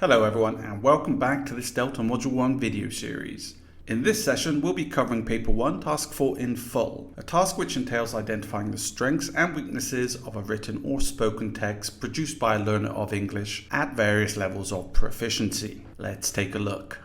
Hello everyone and welcome back to this Delta Module 1 video series. In this session we'll be covering Paper 1 Task 4 in full, a task which entails identifying the strengths and weaknesses of a written or spoken text produced by a learner of English at various levels of proficiency. Let's take a look.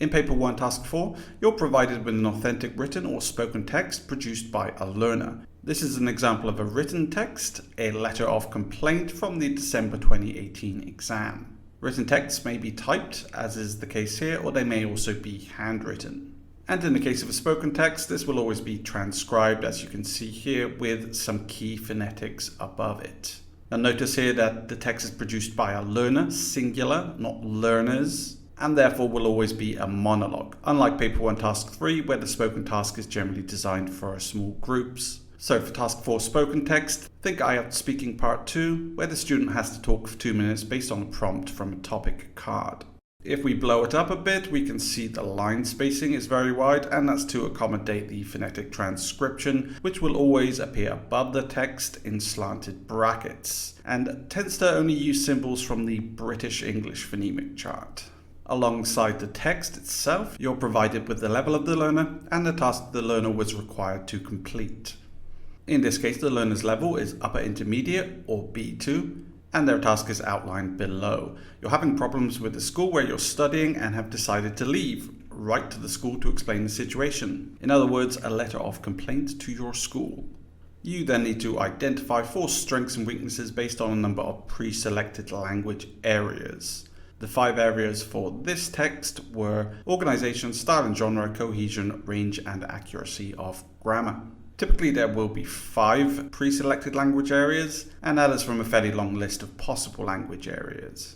In Paper 1 Task 4, you're provided with an authentic written or spoken text produced by a learner. This is an example of a written text, a letter of complaint from the December 2018 exam. Written texts may be typed, as is the case here, or they may also be handwritten. And in the case of a spoken text, this will always be transcribed, as you can see here, with some key phonetics above it. Now notice here that the text is produced by a learner, singular, not learners, and therefore will always be a monologue, unlike Paper 1 Task 3, where the spoken task is generally designed for small groups. So for Task 4 spoken text, think IELTS Speaking Part 2, where the student has to talk for 2 minutes based on a prompt from a topic card. If we blow it up a bit, we can see the line spacing is very wide, and that's to accommodate the phonetic transcription, which will always appear above the text in slanted brackets, and tends to only use symbols from the British English phonemic chart. Alongside the text itself, you're provided with the level of the learner and the task the learner was required to complete. In this case, the learner's level is upper intermediate or B2, and their task is outlined below. You're having problems with the school where you're studying and have decided to leave. Write to the school to explain the situation. In other words, a letter of complaint to your school. You then need to identify 4 strengths and weaknesses based on a number of pre-selected language areas. The 5 areas for this text were organization, style and genre, cohesion, range and accuracy of grammar. Typically there will be 5 pre-selected language areas, and that is from a fairly long list of possible language areas.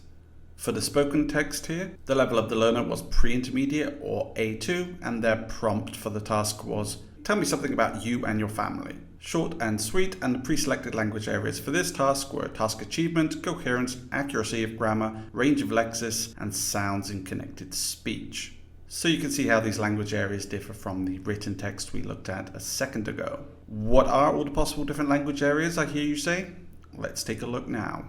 For the spoken text here, the level of the learner was pre-intermediate or A2, and their prompt for the task was, tell me something about you and your family. Short and sweet, and the pre-selected language areas for this task were task achievement, coherence, accuracy of grammar, range of lexis, and sounds in connected speech. So you can see how these language areas differ from the written text we looked at a second ago. What are all the possible different language areas, I hear you say? Let's take a look now.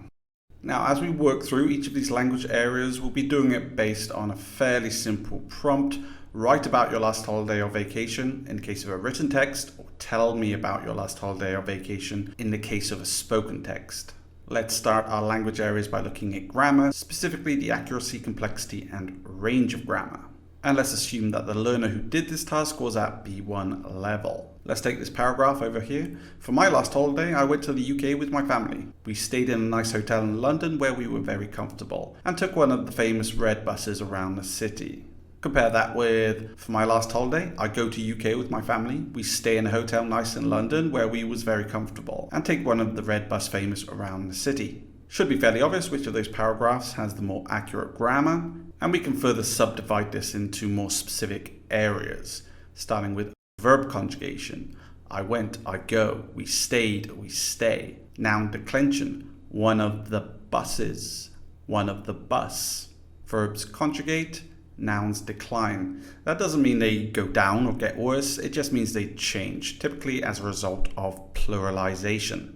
Now, as we work through each of these language areas, we'll be doing it based on a fairly simple prompt. Write about your last holiday or vacation in the case of a written text, or tell me about your last holiday or vacation in the case of a spoken text. Let's start our language areas by looking at grammar, specifically the accuracy, complexity, and range of grammar. And let's assume that the learner who did this task was at B1 level. Let's take this paragraph over here. For my last holiday, I went to the UK with my family. We stayed in a nice hotel in London where we were very comfortable, and took one of the famous red buses around the city. Compare that with, for my last holiday, I go to UK with my family. We stay in a hotel nice in London where we was very comfortable, and take one of the red bus famous around the city. Should be fairly obvious which of those paragraphs has the more accurate grammar, and we can further subdivide this into more specific areas, starting with verb conjugation. I went, I go. We stayed, we stay. Noun declension, one of the buses, one of the bus. Verbs conjugate, nouns decline. That doesn't mean they go down or get worse, it just means they change, typically as a result of pluralization.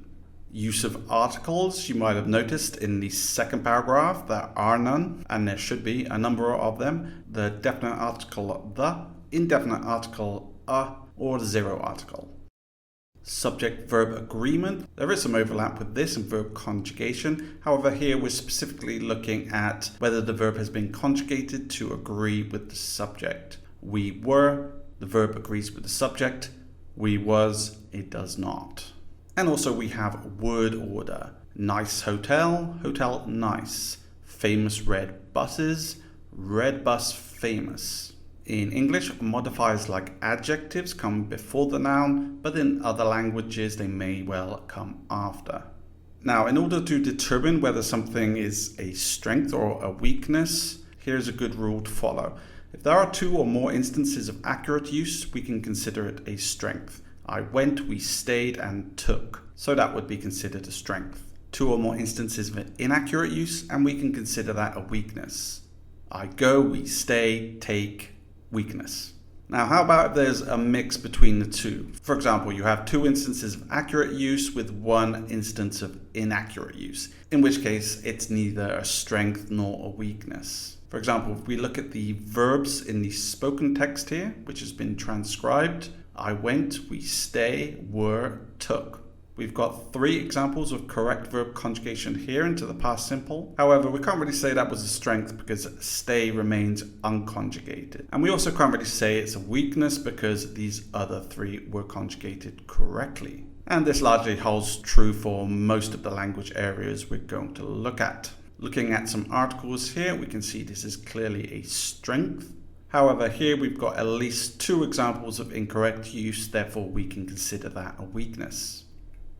Use of articles, you might have noticed in the second paragraph there are none, and there should be a number of them. The definite article the, indefinite article a, or the zero article. Subject-verb agreement, there is some overlap with this and verb conjugation. However, here we're specifically looking at whether the verb has been conjugated to agree with the subject. We were, the verb agrees with the subject. We was, it does not. And also we have word order. Nice hotel, hotel nice. Famous red buses, red bus famous. In English, modifiers like adjectives come before the noun, but in other languages they may well come after. Now, in order to determine whether something is a strength or a weakness, here's a good rule to follow. If there are 2 or more instances of accurate use, we can consider it a strength. I went, we stayed, and took. So that would be considered a strength. 2 or more instances of inaccurate use, and we can consider that a weakness. I go, we stay, take, weakness. Now, how about if there's a mix between the two? For example, you have two instances of accurate use with one instance of inaccurate use, in which case it's neither a strength nor a weakness. For example, if we look at the verbs in the spoken text here, which has been transcribed, I went, we stay, were, took. We've got 3 examples of correct verb conjugation here into the past simple. However, we can't really say that was a strength because stay remains unconjugated. And we also can't really say it's a weakness because these other 3 were conjugated correctly. And this largely holds true for most of the language areas we're going to look at. Looking at some articles here, we can see this is clearly a strength. However, here we've got at least 2 examples of incorrect use, therefore we can consider that a weakness.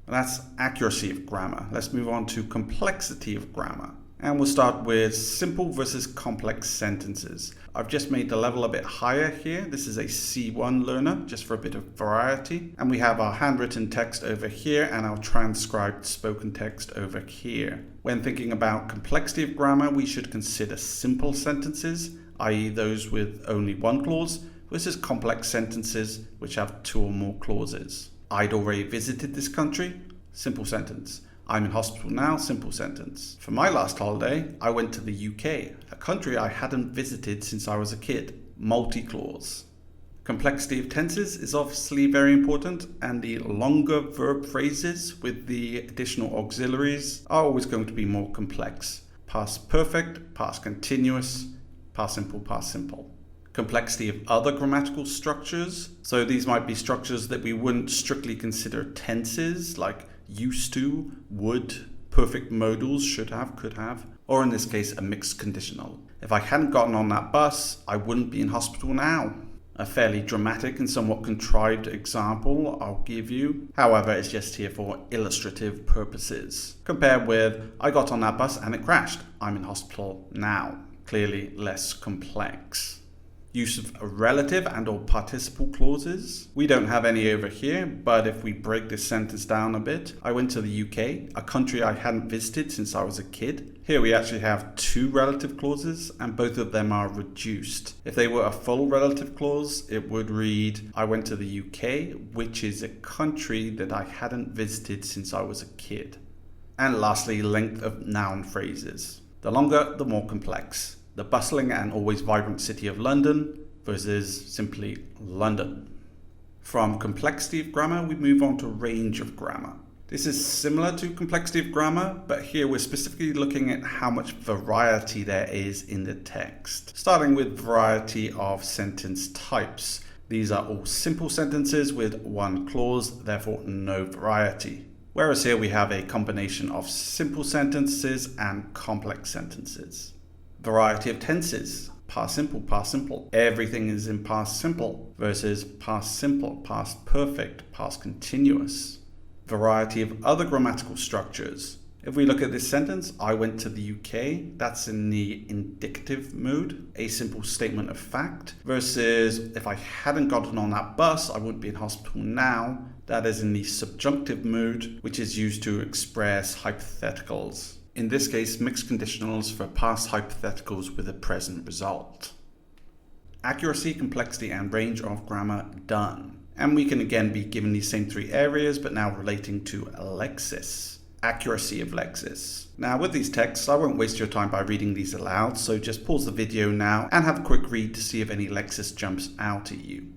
That's accuracy of grammar. Let's move on to complexity of grammar. And we'll start with simple versus complex sentences. I've just made the level a bit higher here. This is a C1 learner, just for a bit of variety. And we have our handwritten text over here and our transcribed spoken text over here. When thinking about complexity of grammar, we should consider simple sentences, i.e. those with only one clause, versus complex sentences which have 2 or more clauses. I'd already visited this country, simple sentence. I'm in hospital now, simple sentence. For my last holiday, I went to the UK, a country I hadn't visited since I was a kid, multi-clause. Complexity of tenses is obviously very important, and the longer verb phrases with the additional auxiliaries are always going to be more complex. Past perfect, past continuous, past simple, past simple. Complexity of other grammatical structures. So these might be structures that we wouldn't strictly consider tenses, like used to, would, perfect modals, should have, could have, or in this case, a mixed conditional. If I hadn't gotten on that bus, I wouldn't be in hospital now. A fairly dramatic and somewhat contrived example I'll give you. However, it's just here for illustrative purposes. Compared with, I got on that bus and it crashed. I'm in hospital now. Clearly less complex. Use of relative and or participle clauses. We don't have any over here, but if we break this sentence down a bit, I went to the UK, a country I hadn't visited since I was a kid. Here we actually have 2 relative clauses and both of them are reduced. If they were a full relative clause, it would read, I went to the UK, which is a country that I hadn't visited since I was a kid. And lastly, length of noun phrases. The longer, the more complex. The bustling and always vibrant city of London versus simply London. From complexity of grammar, we move on to range of grammar. This is similar to complexity of grammar, but here we're specifically looking at how much variety there is in the text. Starting with variety of sentence types. These are all simple sentences with 1 clause, therefore no variety. Whereas here we have a combination of simple sentences and complex sentences. Variety of tenses, past simple, past simple. Everything is in past simple versus past simple, past perfect, past continuous. Variety of other grammatical structures. If we look at this sentence, I went to the UK, that's in the indicative mood, a simple statement of fact, versus if I hadn't gotten on that bus, I wouldn't be in hospital now. That is in the subjunctive mood, which is used to express hypotheticals. In this case, mixed conditionals for past hypotheticals with a present result. Accuracy, complexity, and range of grammar done. And we can again be given these same 3 areas, but now relating to lexis. Accuracy of lexis. Now with these texts, I won't waste your time by reading these aloud, so just pause the video now and have a quick read to see if any lexis jumps out at you.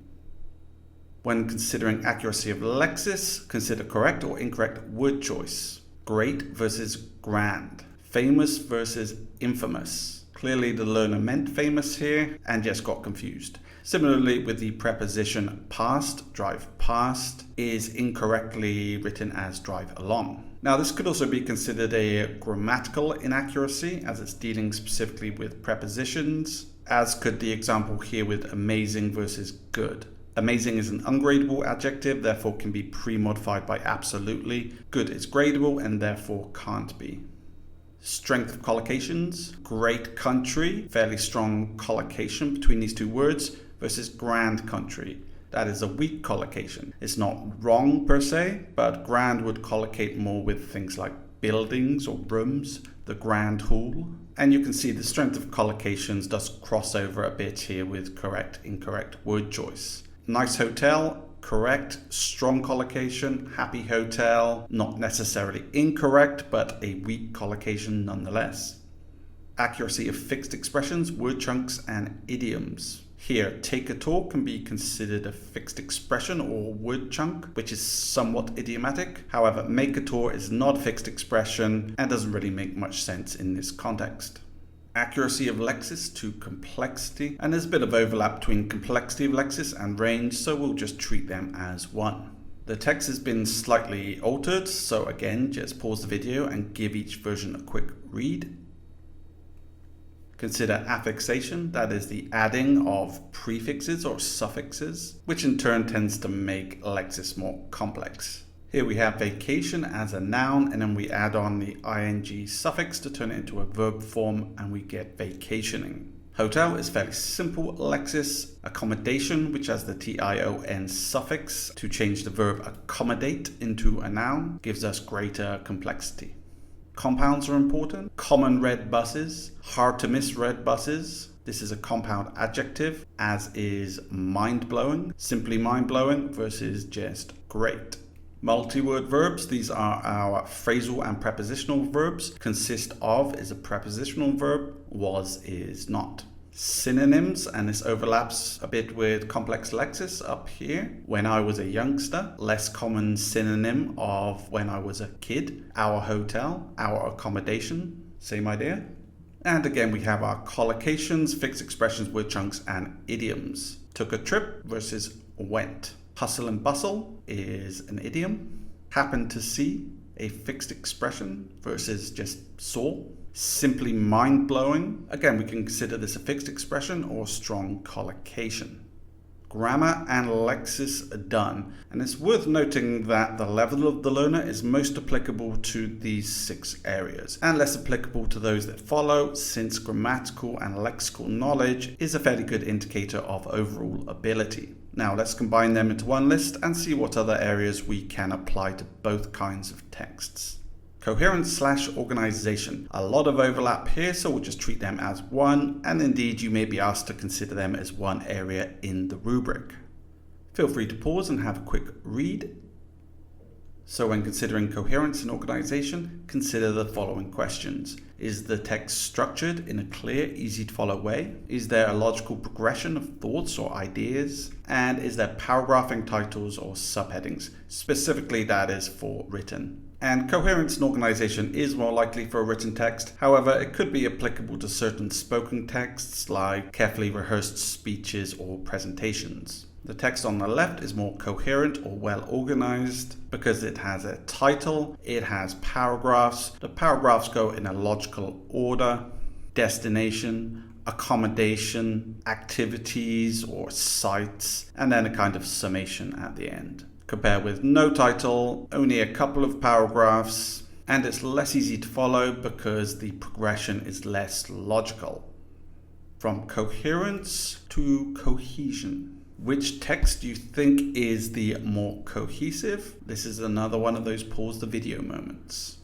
When considering accuracy of lexis, consider correct or incorrect word choice. Great versus grand. Famous versus infamous. Clearly the learner meant famous here and just got confused. Similarly with the preposition past, drive past, is incorrectly written as drive along. Now this could also be considered a grammatical inaccuracy as it's dealing specifically with prepositions, as could the example here with amazing versus good. Amazing is an ungradable adjective, therefore can be pre-modified by absolutely. Good is gradable and therefore can't be. Strength of collocations. Great country, fairly strong collocation between these 2 words, versus grand country. That is a weak collocation. It's not wrong per se, but grand would collocate more with things like buildings or rooms, the grand hall. And you can see the strength of collocations does cross over a bit here with correct, incorrect word choice. Nice hotel, correct. Strong collocation, happy hotel, not necessarily incorrect, but a weak collocation nonetheless. Accuracy of fixed expressions, word chunks, and idioms. Here, take a tour can be considered a fixed expression or word chunk, which is somewhat idiomatic. However, make a tour is not a fixed expression and doesn't really make much sense in this context. Accuracy of lexis to complexity, and there's a bit of overlap between complexity of lexis and range, so we'll just treat them as one. The text has been slightly altered, so again, just pause the video and give each version a quick read. Consider affixation, that is the adding of prefixes or suffixes, which in turn tends to make lexis more complex. Here we have vacation as a noun, and then we add on the ing suffix to turn it into a verb form, and we get vacationing. Hotel is fairly simple lexis. Accommodation, which has the tion suffix to change the verb accommodate into a noun, gives us greater complexity. Compounds are important. Common red buses, hard to miss red buses. This is a compound adjective, as is mind-blowing. Simply mind-blowing versus just great. Multi-word verbs, these are our phrasal and prepositional verbs. Consist of is a prepositional verb, was is not. Synonyms, and this overlaps a bit with complex lexis up here. When I was a youngster, less common synonym of when I was a kid. Our hotel, our accommodation, same idea. And again, we have our collocations, fixed expressions, word chunks, and idioms. Took a trip versus went. Hustle and bustle is an idiom. Happened to see, a fixed expression versus just saw. Simply mind-blowing. Again, we can consider this a fixed expression or strong collocation. Grammar and lexis are done, and it's worth noting that the level of the learner is most applicable to these 6 areas and less applicable to those that follow, since grammatical and lexical knowledge is a fairly good indicator of overall ability. Now let's combine them into one list and see what other areas we can apply to both kinds of texts. Coherence/organization. A lot of overlap here, so we'll just treat them as one, and indeed you may be asked to consider them as one area in the rubric. Feel free to pause and have a quick read. So when considering coherence and organization, consider the following questions. Is the text structured in a clear, easy to follow way? Is there a logical progression of thoughts or ideas? And is there paragraphing titles or subheadings? Specifically, that is for written. And coherence and organization is more likely for a written text. However, it could be applicable to certain spoken texts like carefully rehearsed speeches or presentations. The text on the left is more coherent or well organized because it has a title, it has paragraphs. The paragraphs go in a logical order, destination, accommodation, activities or sites, and then a kind of summation at the end. Compare with no title, only a couple of paragraphs, and it's less easy to follow because the progression is less logical. From coherence to cohesion. Which text do you think is the more cohesive? This is another one of those pause the video moments.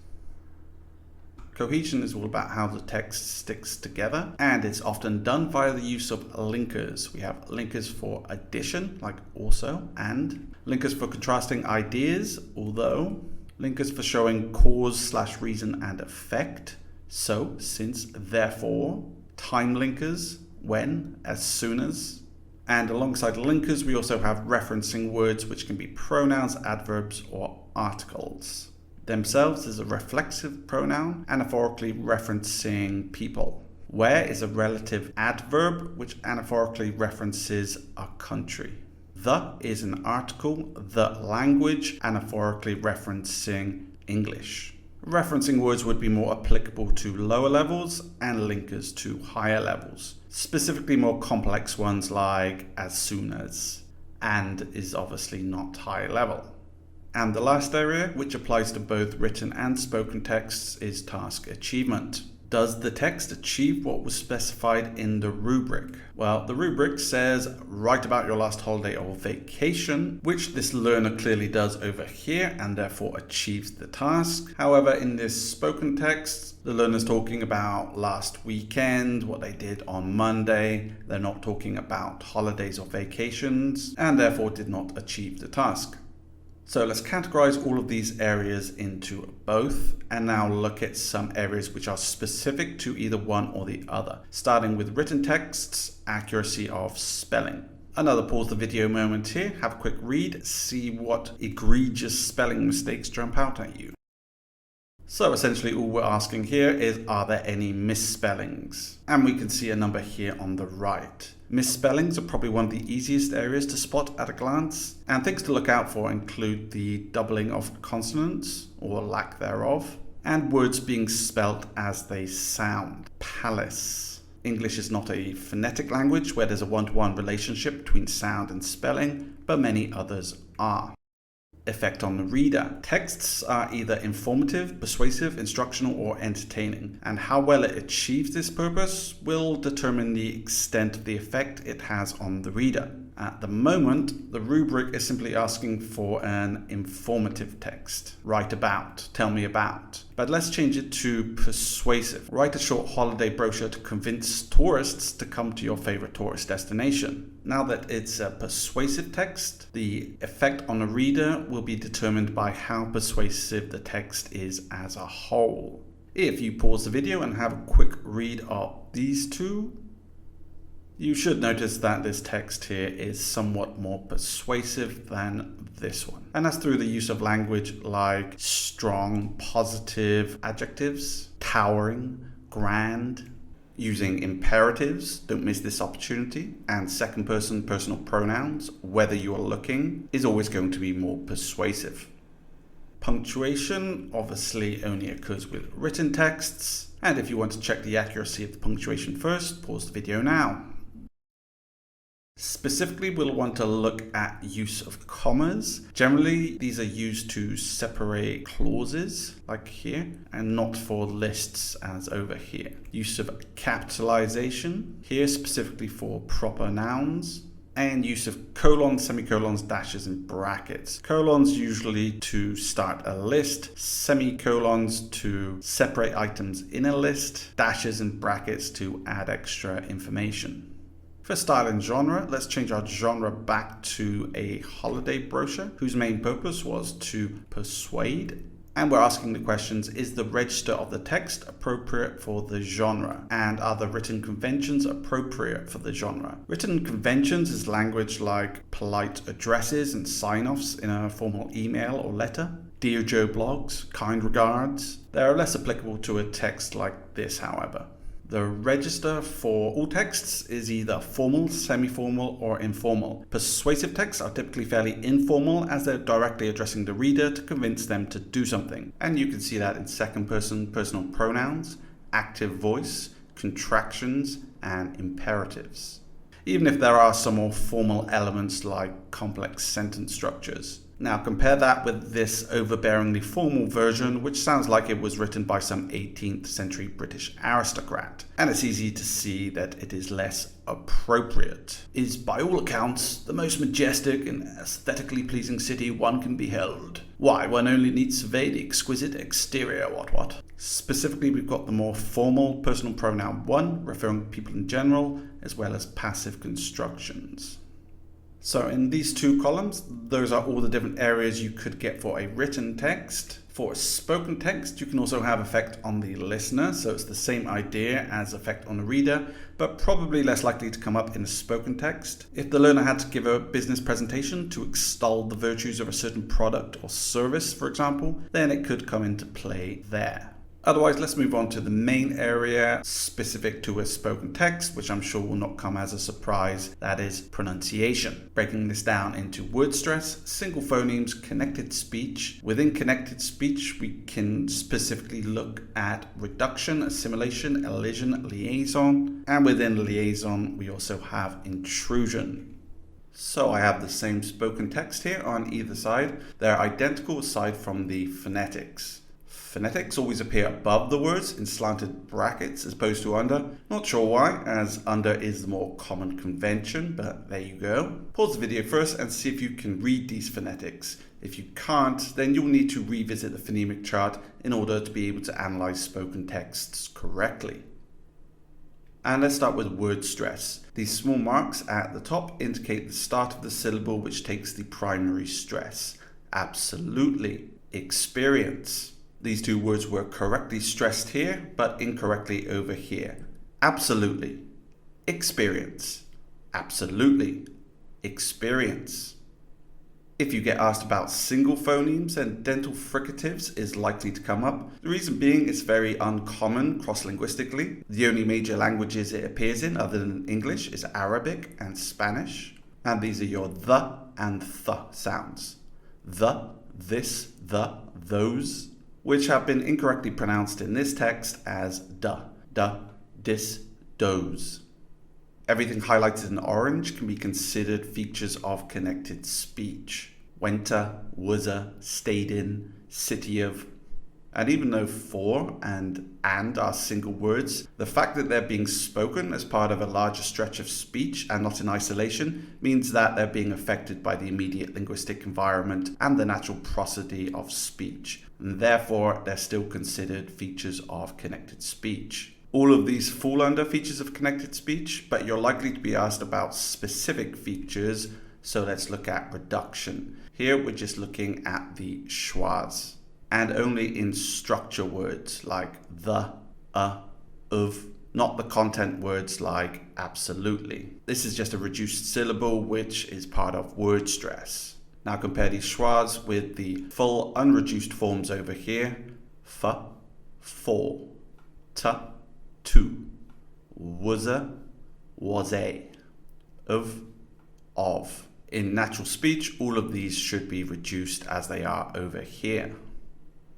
Cohesion is all about how the text sticks together, and it's often done via the use of linkers. We have linkers for addition, like also, and linkers for contrasting ideas, although, linkers for showing cause/reason and effect, so, since, therefore, time linkers, when, as soon as, and alongside linkers we also have referencing words which can be pronouns, adverbs, or articles. Themselves is a reflexive pronoun, anaphorically referencing people. Where is a relative adverb which anaphorically references a country. The is an article, the language, anaphorically referencing English. Referencing words would be more applicable to lower levels and linkers to higher levels. Specifically more complex ones like as soon as, and is obviously not high level. And the last area, which applies to both written and spoken texts, is task achievement. Does the text achieve what was specified in the rubric? Well, the rubric says write about your last holiday or vacation, which this learner clearly does over here and therefore achieves the task. However, in this spoken text, the learner's talking about last weekend, what they did on Monday. They're not talking about holidays or vacations and therefore did not achieve the task. So let's categorize all of these areas into both and now look at some areas which are specific to either one or the other, starting with written texts, accuracy of spelling. Another pause the video moment here, have a quick read, see what egregious spelling mistakes jump out at you. So essentially all we're asking here is, are there any misspellings? And we can see a number here on the right. Misspellings are probably one of the easiest areas to spot at a glance, and things to look out for include the doubling of consonants, or lack thereof, and words being spelt as they sound. Palace. English is not a phonetic language where there's a one-to-one relationship between sound and spelling, but many others are. Effect on the reader. Texts are either informative, persuasive, instructional, or entertaining, and how well it achieves this purpose will determine the extent of the effect it has on the reader. At the moment, the rubric is simply asking for an informative text. Write about, tell me about. But let's change it to persuasive. Write a short holiday brochure to convince tourists to come to your favorite tourist destination. Now that it's a persuasive text, the effect on the reader will be determined by how persuasive the text is as a whole. If you pause the video and have a quick read of these two, you should notice that this text here is somewhat more persuasive than this one. And that's through the use of language like strong, positive adjectives, towering, grand, using imperatives, don't miss this opportunity, and second person personal pronouns, whether you are looking, is always going to be more persuasive. Punctuation obviously only occurs with written texts, and if you want to check the accuracy of the punctuation first, pause the video now. Specifically, we'll want to look at use of commas. Generally, these are used to separate clauses, like here, and not for lists as over here. Use of capitalization, here specifically for proper nouns, and use of colons, semicolons, dashes, and brackets. Colons usually to start a list, semicolons to separate items in a list, dashes and brackets to add extra information. For style and genre, let's change our genre back to a holiday brochure whose main purpose was to persuade. And we're asking the questions, is the register of the text appropriate for the genre? And are the written conventions appropriate for the genre? Written conventions is language like polite addresses and sign-offs in a formal email or letter. Dear Joe blogs, kind regards. They are less applicable to a text like this, however. The register for all texts is either formal, semi-formal, or informal. Persuasive texts are typically fairly informal as they're directly addressing the reader to convince them to do something. And you can see that in second person personal pronouns, active voice, contractions, and imperatives. Even if there are some more formal elements like complex sentence structures. Now compare that with this overbearingly formal version, which sounds like it was written by some 18th century British aristocrat. And it's easy to see that it is less appropriate. Is by all accounts the most majestic and aesthetically pleasing city one can behold. Why, one only needs survey the exquisite exterior, what. Specifically, we've got the more formal personal pronoun one, referring to people in general, as well as passive constructions. So in these two columns, those are all the different areas you could get for a written text. For a spoken text, you can also have effect on the listener, so it's the same idea as effect on the reader, but probably less likely to come up in a spoken text. If the learner had to give a business presentation to extol the virtues of a certain product or service, for example, then it could come into play there. Otherwise, let's move on to the main area specific to a spoken text, which I'm sure will not come as a surprise, that is pronunciation. Breaking this down into word stress, single phonemes, connected speech. Within connected speech, we can specifically look at reduction, assimilation, elision, liaison, and within liaison, we also have intrusion. So I have the same spoken text here on either side. They're identical aside from the phonetics. Phonetics always appear above the words in slanted brackets as opposed to under. Not sure why, as under is the more common convention, but there you go. Pause the video first and see if you can read these phonetics. If you can't, then you'll need to revisit the phonemic chart in order to be able to analyze spoken texts correctly. And let's start with word stress. These small marks at the top indicate the start of the syllable which takes the primary stress. Absolutely. Experience. These two words were correctly stressed here, but incorrectly over here. Absolutely. Experience. Absolutely. Experience. If you get asked about single phonemes, then dental fricatives is likely to come up. The reason being it's very uncommon cross-linguistically. The only major languages it appears in other than English is Arabic and Spanish. And these are your the and th sounds. The, this, the, those, which have been incorrectly pronounced in this text as da, dis, dose. Everything highlighted in orange can be considered features of connected speech. Wenta, wuzza, stayed in, city of. And even though for and are single words, the fact that they're being spoken as part of a larger stretch of speech and not in isolation means that they're being affected by the immediate linguistic environment and the natural prosody of speech. And therefore, they're still considered features of connected speech. All of these fall under features of connected speech, but you're likely to be asked about specific features, so let's look at reduction. Here we're just looking at the schwas, and only in structure words like the, of, not the content words like absolutely. This is just a reduced syllable which is part of word stress. Now compare these schwas with the full unreduced forms over here. F, for, t, to, wuzza, was a, of. In natural speech, all of these should be reduced as they are over here.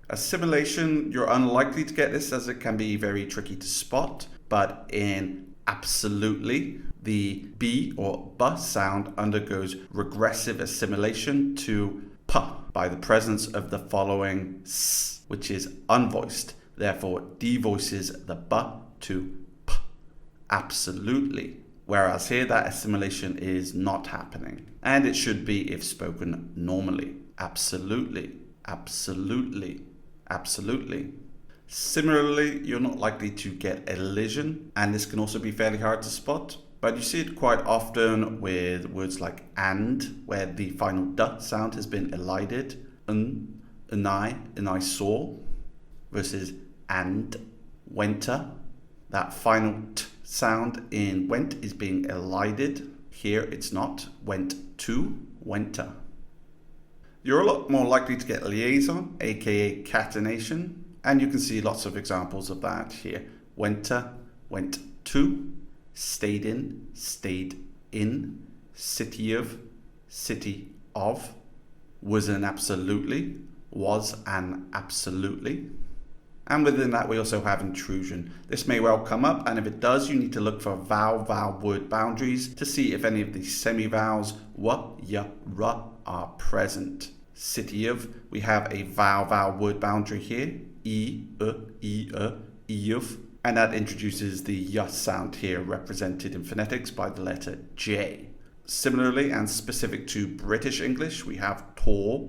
Assimilation, you're unlikely to get this as it can be very tricky to spot, but in absolutely, the B or B sound undergoes regressive assimilation to P by the presence of the following S, which is unvoiced, therefore devoices the B to P. Absolutely. Whereas here that assimilation is not happening. And it should be if spoken normally. Absolutely. Absolutely. Absolutely. Similarly, you're not likely to get elision, and this can also be fairly hard to spot, but you see it quite often with words like and, where the final d sound has been elided. And I saw, versus and, wenta. That final t sound in went is being elided. Here it's not. Went to, wenta. You're a lot more likely to get liaison, aka catenation, and you can see lots of examples of that here. Wenta, went to, stayed in, city of, was an absolutely, was an absolutely. And within that, we also have intrusion. This may well come up, and if it does, you need to look for vowel word boundaries to see if any of the semi-vowels w, y, r are present. City of, we have a vowel word boundary here, e of, and that introduces the y sound here, represented in phonetics by the letter J. Similarly, and specific to British English, we have tor,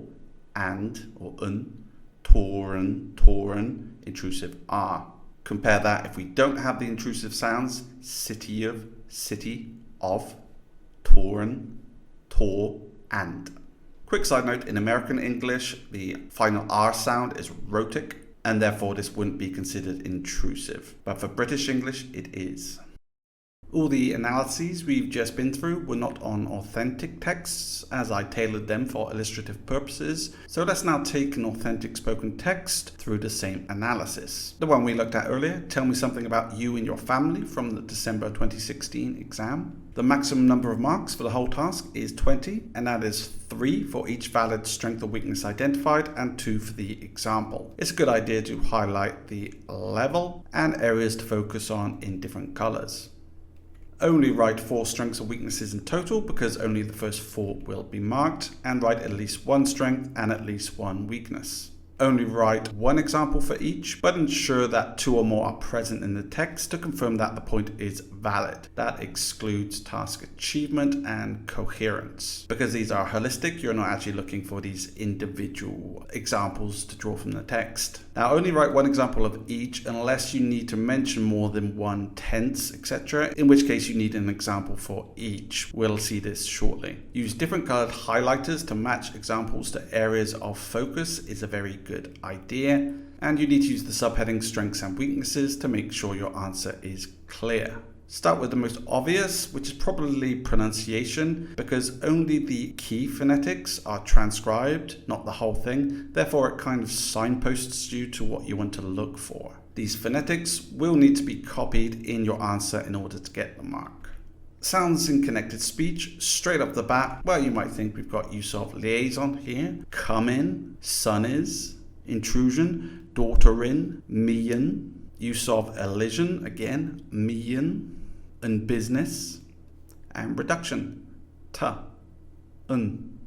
and, or un, toren, intrusive R. Compare that if we don't have the intrusive sounds, city of, toren, tor, and. Quick side note, in American English, the final R sound is rhotic, and therefore this wouldn't be considered intrusive. But for British English, it is. All the analyses we've just been through were not on authentic texts, as I tailored them for illustrative purposes. So let's now take an authentic spoken text through the same analysis. The one we looked at earlier, Tell Me Something About You and Your Family, from the December 2016 exam. The maximum number of marks for the whole task is 20, and that is 3 for each valid strength or weakness identified and 2 for the example. It's a good idea to highlight the level and areas to focus on in different colors. Only write 4 strengths or weaknesses in total, because only the first 4 will be marked, and write at least 1 strength and at least 1 weakness. Only write one example for each, but ensure that 2 or more are present in the text to confirm that the point is valid. That excludes task achievement and coherence. Because these are holistic, you're not actually looking for these individual examples to draw from the text. Now, only write one example of each unless you need to mention more than one tense, etc., in which case you need an example for each. We'll see this shortly. Use different colored highlighters to match examples to areas of focus is a very good idea, and you need to use the subheading strengths and weaknesses to make sure your answer is clear. Start with the most obvious, which is probably pronunciation, because only the key phonetics are transcribed, not the whole thing. Therefore, it kind of signposts you to what you want to look for. These phonetics will need to be copied in your answer in order to get the mark. Sounds in connected speech, straight off the bat, well, you might think we've got use of liaison here, come in, son is, intrusion, daughter in, me in, use of elision, again, me in, and business, and reduction, ta, un.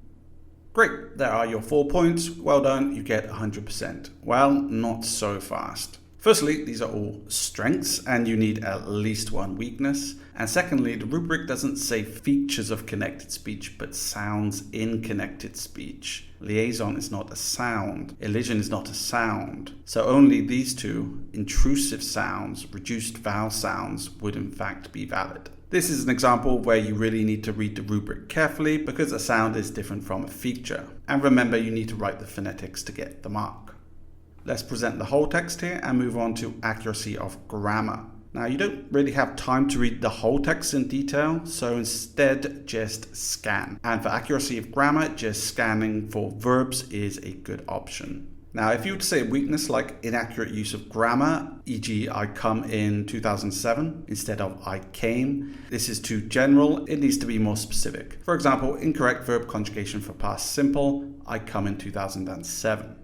Great, there are your 4 points. Well done, you get 100%. Well, not so fast. Firstly, these are all strengths and you need at least one weakness. And secondly, the rubric doesn't say features of connected speech, but sounds in connected speech. Liaison is not a sound. Elision is not a sound. So only these two, intrusive sounds, reduced vowel sounds, would in fact be valid. This is an example where you really need to read the rubric carefully because a sound is different from a feature. And remember, you need to write the phonetics to get the mark. Let's present the whole text here and move on to accuracy of grammar. Now, you don't really have time to read the whole text in detail, so instead just scan. And for accuracy of grammar, just scanning for verbs is a good option. Now, if you would say a weakness like inaccurate use of grammar, e.g. I come in 2007 instead of I came, this is too general, it needs to be more specific. For example, incorrect verb conjugation for past simple, I come in 2007.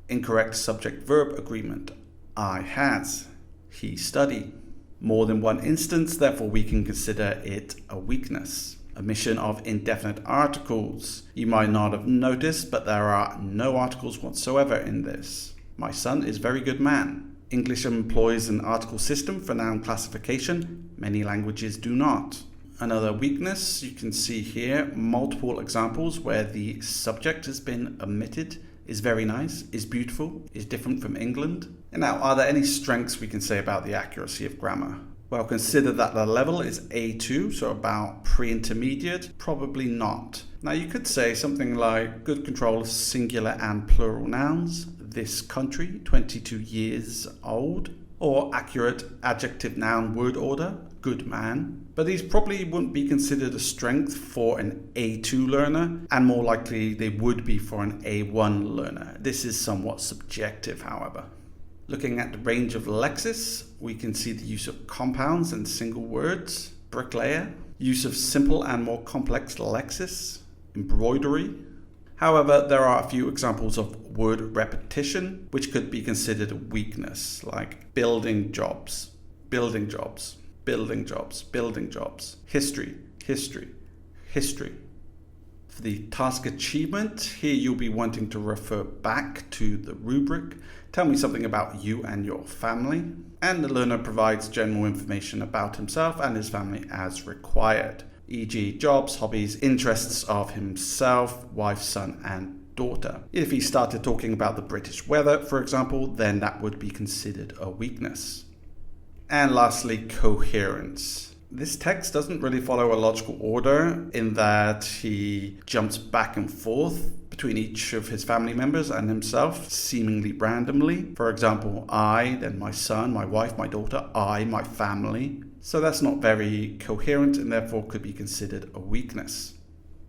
Incorrect subject-verb agreement, I has, he study. More than one instance, therefore we can consider it a weakness. Omission of indefinite articles. You might not have noticed, but there are no articles whatsoever in this. My son is a very good man. English employs an article system for noun classification. Many languages do not. Another weakness, you can see here multiple examples where the subject has been omitted. Is very nice, is beautiful, is different from England. And now, are there any strengths we can say about the accuracy of grammar? Well, consider that the level is A2, so about pre-intermediate. Probably not. Now, you could say something like good control of singular and plural nouns, this country, 22 years old, or accurate adjective noun word order, good man. But these probably wouldn't be considered a strength for an A2 learner, and more likely they would be for an A1 learner. This is somewhat subjective, however. Looking at the range of lexis, we can see the use of compounds and single words, bricklayer, use of simple and more complex lexis, embroidery. However, there are a few examples of word repetition, which could be considered a weakness, like building jobs, building jobs, building jobs, building jobs, history, history, history. For the task achievement, here you'll be wanting to refer back to the rubric. Tell me something about you and your family. And the learner provides general information about himself and his family as required, e.g. jobs, hobbies, interests of himself, wife, son, and daughter. If he started talking about the British weather, for example, then that would be considered a weakness. And lastly, coherence. This text doesn't really follow a logical order in that he jumps back and forth between each of his family members and himself, seemingly randomly. For example, I, then my son, my wife, my daughter, I, my family. So that's not very coherent and therefore could be considered a weakness.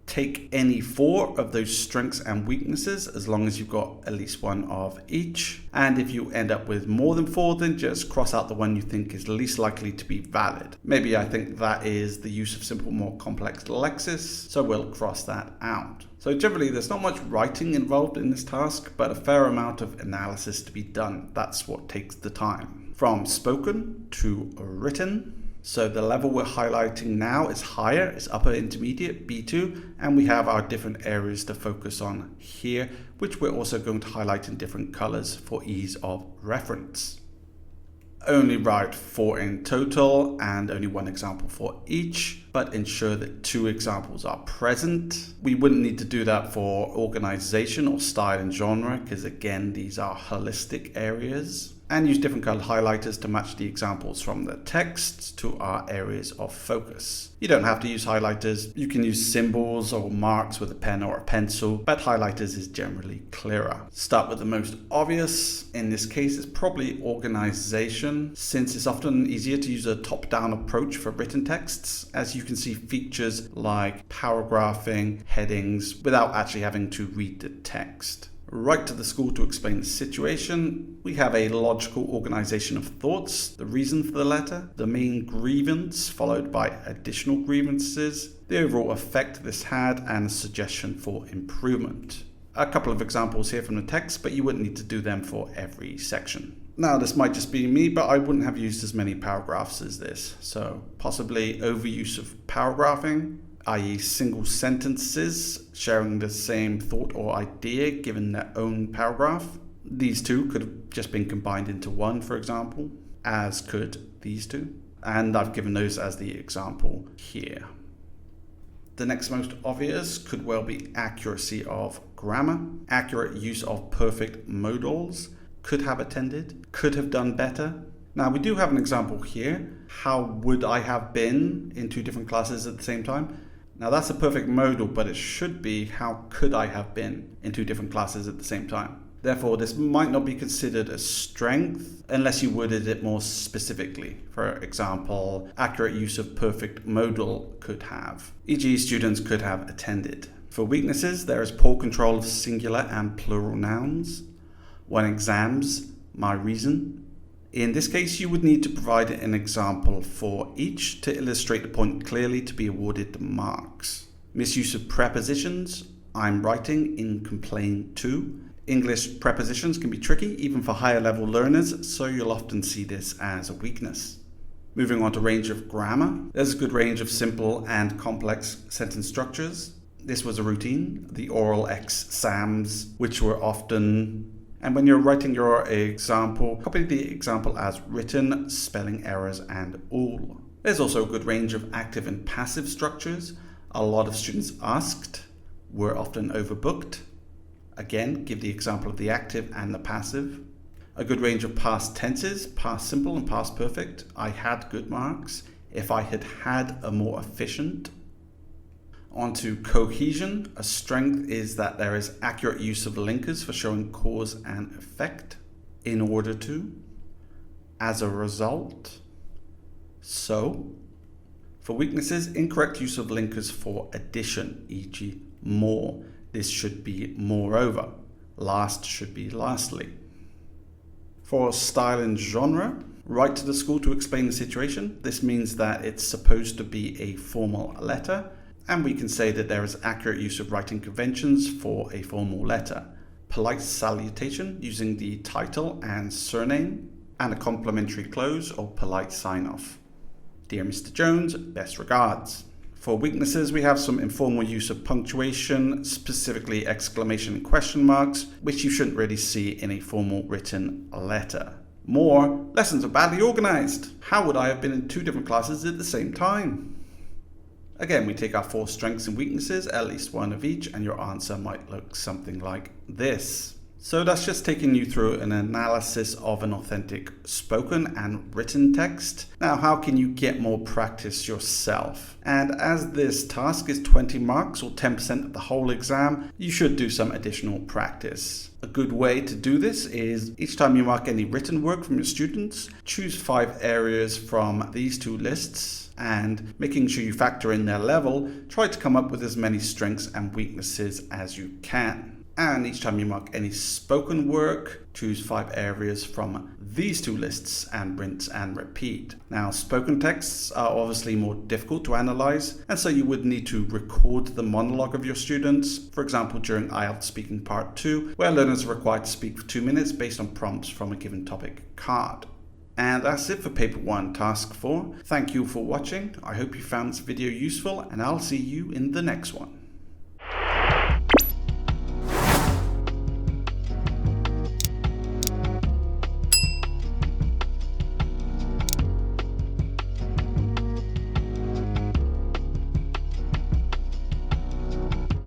Take any 4 of those strengths and weaknesses as long as you've got at least one of each. And if you end up with more than 4, then just cross out the one you think is least likely to be valid. Maybe I think that is the use of simple, more complex lexis, so we'll cross that out. So generally, there's not much writing involved in this task, but a fair amount of analysis to be done. That's what takes the time. From spoken to written, So the level we're highlighting now is higher, it's upper intermediate, B2, and we have our different areas to focus on here, which we're also going to highlight in different colors for ease of reference. Only write 4 in total and only 1 example for each, but ensure that 2 examples are present. We wouldn't need to do that for organization or style and genre, because again, these are holistic areas. And use different colored highlighters to match the examples from the text to our areas of focus. You don't have to use highlighters. You can use symbols or marks with a pen or a pencil, but highlighters is generally clearer. Start with the most obvious. In this case, it's probably organization, since it's often easier to use a top-down approach for written texts, as you can see features like paragraphing, headings, without actually having to read the text. Write to the school to explain the situation. We have a logical organization of thoughts, the reason for the letter, the main grievance followed by additional grievances, the overall effect this had, and a suggestion for improvement. A couple of examples here from the text, but you wouldn't need to do them for every section. Now, this might just be me, but I wouldn't have used as many paragraphs as this. So possibly overuse of paragraphing, i.e. single sentences sharing the same thought or idea given their own paragraph. These two could have just been combined into one, for example, as could these two. And I've given those as the example here. The next most obvious could well be accuracy of grammar. Accurate use of perfect modals. Could have attended. Could have done better. Now we do have an example here. How would I have been in 2 different classes at the same time? Now that's a perfect modal, but it should be how could I have been in 2 different classes at the same time. Therefore, this might not be considered a strength unless you worded it more specifically. For example, accurate use of perfect modal could have, e.g. students could have attended. For weaknesses, there is poor control of singular and plural nouns. When exams, my reason. In this case, you would need to provide an example for each to illustrate the point clearly to be awarded the marks. Misuse of prepositions. I'm writing in complain to. English prepositions can be tricky even for higher level learners, so you'll often see this as a weakness. Moving on to range of grammar. There's a good range of simple and complex sentence structures. This was a routine. The oral exams, which were often... And when you're writing your example, copy the example as written, spelling errors and all. There's also a good range of active and passive structures. A lot of students asked, were often overbooked. Again, give the example of the active and the passive. A good range of past tenses, past simple and past perfect. I had good marks. If I had had a more efficient. On to cohesion. A strength is that there is accurate use of linkers for showing cause and effect. In order to. As a result. So. For weaknesses, incorrect use of linkers for addition, e.g. more. This should be moreover. Last should be lastly. For style and genre, write to the school to explain the situation. This means that it's supposed to be a formal letter. And we can say that there is accurate use of writing conventions for a formal letter. Polite salutation using the title and surname, and a complimentary close or polite sign-off. Dear Mr. Jones, best regards. For weaknesses, we have some informal use of punctuation, specifically exclamation and question marks, which you shouldn't really see in a formal written letter. More, lessons are badly organized. How would I have been in 2 different classes at the same time? Again, we take our 4 strengths and weaknesses, at least 1 of each, and your answer might look something like this. So that's just taking you through an analysis of an authentic spoken and written text. Now, how can you get more practice yourself? And as this task is 20 marks or 10% of the whole exam, you should do some additional practice. A good way to do this is each time you mark any written work from your students, choose 5 areas from these 2 lists. And making sure you factor in their level, try to come up with as many strengths and weaknesses as you can. And each time you mark any spoken work, choose 5 areas from these 2 lists and rinse and repeat. Now, spoken texts are obviously more difficult to analyze, and so you would need to record the monologue of your students, for example during IELTS Speaking Part 2, where learners are required to speak for 2 minutes based on prompts from a given topic card. And that's it for paper 1 task 4. Thank you for watching. I hope you found this video useful, and I'll see you in the next one.